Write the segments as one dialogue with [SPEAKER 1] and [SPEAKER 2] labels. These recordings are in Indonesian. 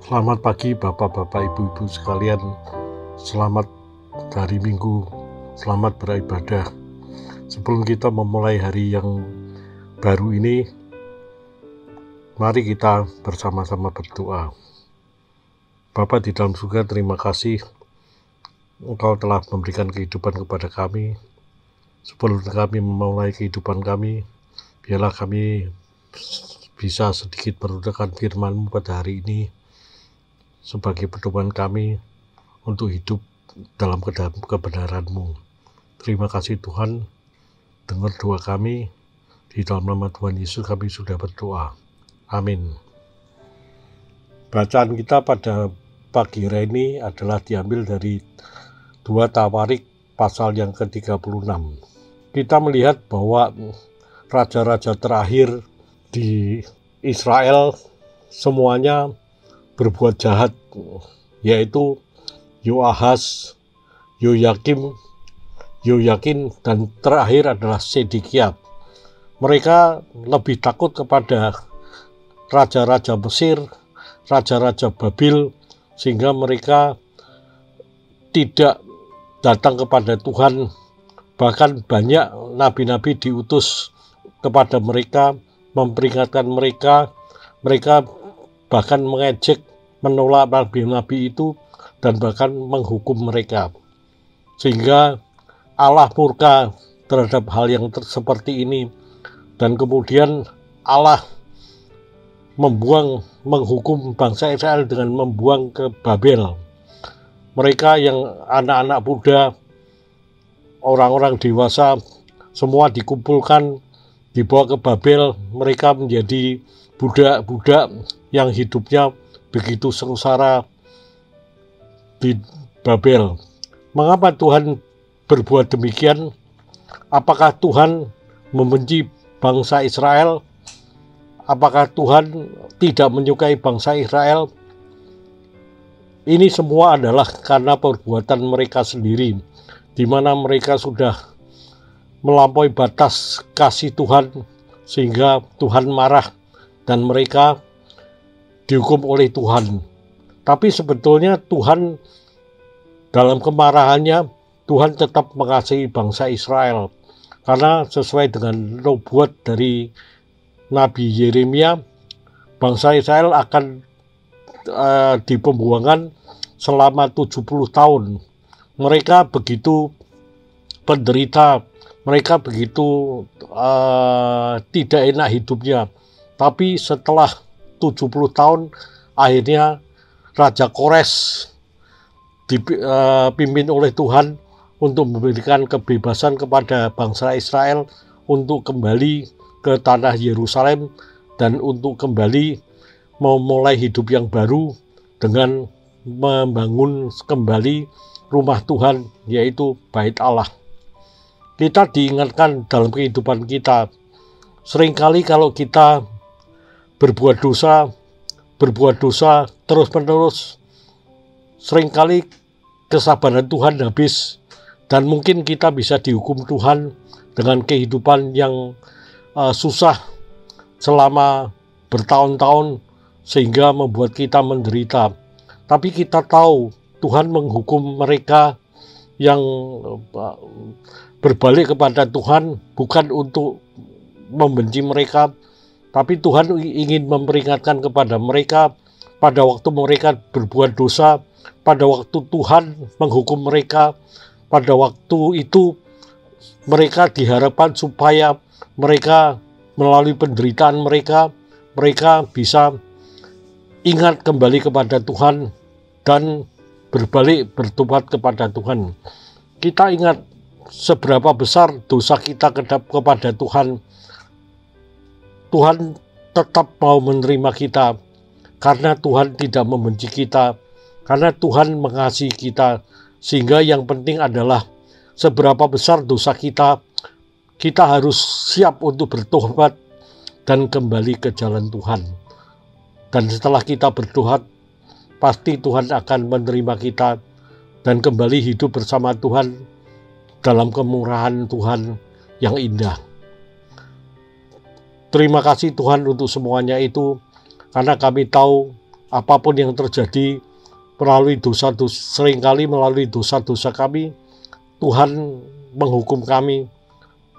[SPEAKER 1] Selamat pagi Bapak-Bapak, Ibu-Ibu sekalian. Selamat hari Minggu, selamat beribadah. Sebelum kita memulai hari yang baru ini, mari kita bersama-sama berdoa. Bapa di dalam surga, terima kasih Engkau telah memberikan kehidupan kepada kami. Sebelum kami memulai kehidupan kami, biarlah kami bisa sedikit merenungkan firman-Mu pada hari ini sebagai pedoman kami untuk hidup dalam kebenaran-Mu. Terima kasih Tuhan, dengar doa kami, di dalam nama Tuhan Yesus kami sudah berdoa. Amin. Bacaan kita pada pagi hari ini adalah diambil dari 2 Tawarik pasal yang ke-36. Kita melihat bahwa raja-raja terakhir di Israel semuanya berbuat jahat, yaitu Yoahas, Yoyakim, dan terakhir adalah Sedekia. Mereka lebih takut kepada raja-raja Mesir, raja-raja Babil, sehingga mereka tidak datang kepada Tuhan. Bahkan banyak nabi-nabi diutus kepada mereka, memperingatkan mereka bahkan mengejek, menolak nabi-nabi itu, dan bahkan menghukum mereka. Sehingga Allah murka terhadap hal yang seperti ini, dan kemudian Allah menghukum bangsa Israel dengan membuang ke Babel. Mereka yang anak-anak muda, orang-orang dewasa, semua dikumpulkan, dibawa ke Babel. Mereka menjadi budak-budak yang hidupnya begitu sengsara di Babel. Mengapa Tuhan berbuat demikian? Apakah Tuhan membenci bangsa Israel? Apakah Tuhan tidak menyukai bangsa Israel? Ini semua adalah karena perbuatan mereka sendiri, di mana mereka sudah melampaui batas kasih Tuhan, sehingga Tuhan marah dan mereka dihukum oleh Tuhan. Tapi sebetulnya Tuhan dalam kemarahannya, Tuhan tetap mengasihi bangsa Israel. Karena sesuai dengan nubuat dari Nabi Yeremia, bangsa Israel akan di pembuangan selama 70 tahun. Mereka begitu penderita, mereka begitu tidak enak hidupnya. Tapi setelah 70 tahun, akhirnya Raja Kores dipimpin oleh Tuhan untuk memberikan kebebasan kepada bangsa Israel untuk kembali ke tanah Yerusalem dan untuk kembali memulai hidup yang baru dengan membangun kembali rumah Tuhan, yaitu Bait Allah. Kita diingatkan dalam kehidupan kita, seringkali kalau kita berbuat dosa terus-menerus, seringkali kesabaran Tuhan habis, dan mungkin kita bisa dihukum Tuhan dengan kehidupan yang susah selama bertahun-tahun, sehingga membuat kita menderita. Tapi kita tahu Tuhan menghukum mereka yang berbalik kepada Tuhan bukan untuk membenci mereka, tapi Tuhan ingin memperingatkan kepada mereka pada waktu mereka berbuat dosa, pada waktu Tuhan menghukum mereka. Pada waktu itu mereka diharapkan supaya mereka melalui penderitaan mereka bisa ingat kembali kepada Tuhan dan berbalik bertobat kepada Tuhan. Kita ingat seberapa besar dosa kita kepada Tuhan. Tuhan tetap mau menerima kita karena Tuhan tidak membenci kita, karena Tuhan mengasihi kita. Sehingga yang penting adalah seberapa besar dosa kita, kita harus siap untuk bertobat dan kembali ke jalan Tuhan. Dan setelah kita bertobat, pasti Tuhan akan menerima kita dan kembali hidup bersama Tuhan dalam kemurahan Tuhan yang indah. Terima kasih Tuhan untuk semuanya itu, karena kami tahu apapun yang terjadi melalui seringkali melalui dosa-dosa kami, Tuhan menghukum kami.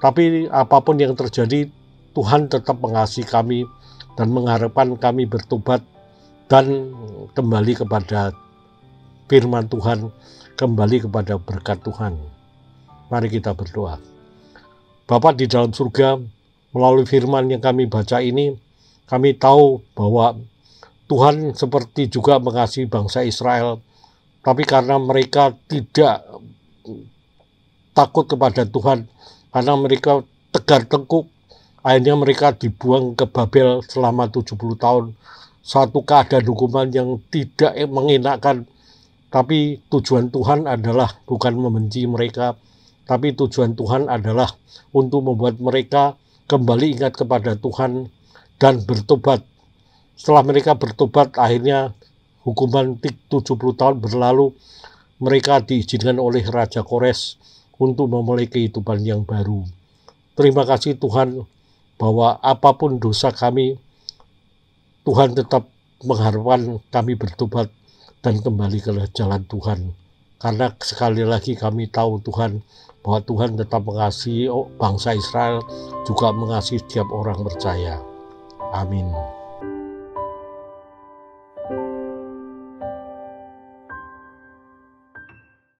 [SPEAKER 1] Tapi apapun yang terjadi, Tuhan tetap mengasihi kami dan mengharapkan kami bertobat dan kembali kepada firman Tuhan, kembali kepada berkat Tuhan. Mari kita berdoa. Bapa di dalam surga, melalui firman yang kami baca ini, kami tahu bahwa Tuhan seperti juga mengasihi bangsa Israel, tapi karena mereka tidak takut kepada Tuhan, karena mereka tegar tengkuk, akhirnya mereka dibuang ke Babel selama 70 tahun. Suatu keadaan hukuman yang tidak mengenakan. Tapi tujuan Tuhan adalah bukan membenci mereka, tapi tujuan Tuhan adalah untuk membuat mereka kembali ingat kepada Tuhan dan bertobat. Setelah mereka bertobat, akhirnya hukuman 70 tahun berlalu, mereka diizinkan oleh Raja Kores untuk memulai kehidupan yang baru. Terima kasih Tuhan, bahwa apapun dosa kami, Tuhan tetap mengharapkan kami bertobat dan kembali ke jalan Tuhan. Karena sekali lagi kami tahu Tuhan, bahwa Tuhan tetap mengasihi bangsa Israel, juga mengasihi setiap orang percaya. Amin.